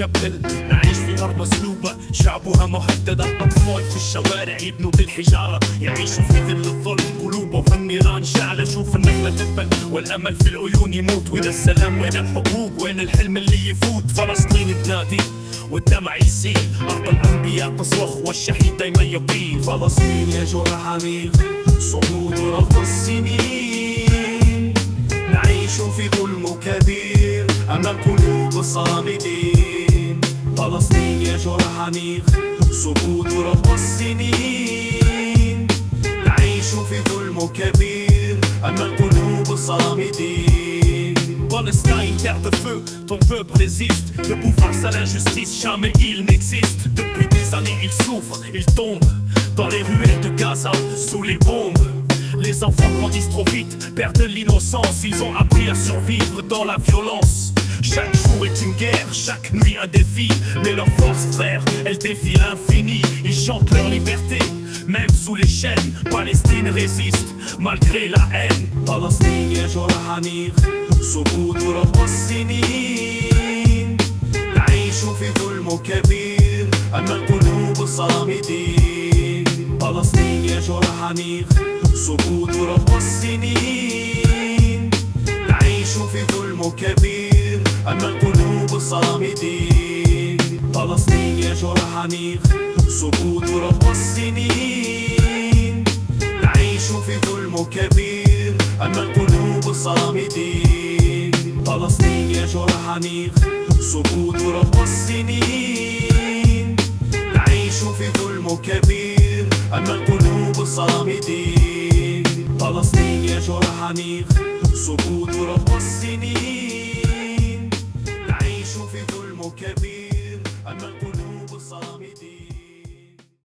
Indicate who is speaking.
Speaker 1: مكبل. نعيش في أرض مسلوبة شعبها مهددة، أطفال في الشوارع يبنوا بالحجارة، يعيشوا في ظل الظلم قلوبهم النيران شعلة. شوف النخلة تدبل والأمل في العيون يموت، وين السلام وين الحقوق وين الحلم اللي يفوت؟ فلسطين تنادي والدمع يسيل، أرض الأنبياء تصرخ والشهيد دايما يطيل. فلسطين يا جرح عميق صمود رفض السنين، نعيش في ظلم كبير أمام قلوب صامدين. فلسطين يا جرح عميق صمود رفض السنين، نعيش في ظلم كبير أمام قلوب صامدين. Palestine, terre de feu, ton peuple résiste. Debout face à l'injustice, jamais il n'existe. Depuis des années il souffre, il tombe dans les ruelles de Gaza, sous les bombes. Les enfants grandissent trop vite, perdent l'innocence. Ils ont appris à survivre dans la violence. Chaque jour est une guerre, chaque nuit un défi. Mais leur force, frère, elle défie l'infini. Ils chantent leur liberté, même sous les chaînes. Palestine résiste, malgré la haine. Palestine يا جرح عميق صمود رفض السنين، نعيش في ظلم كبير أمام قلوب صامدين. فلسطين يا جرح عميق صمود رفض السنين، نعيش في ظلم كبير أمام قلوب صامدين. فلسطين يا جرح عميق صمود رفض السنين، نعيش في ظلم كبير أمام قلوب صامدين. فلسطين يا جرح عميق صمود رفض السنين، نعيش في ظلم كبير أمام قلوب صامدين. فلسطين يا جرح عميق صمود رفض السنين، نعيش في ظلم كبير أمام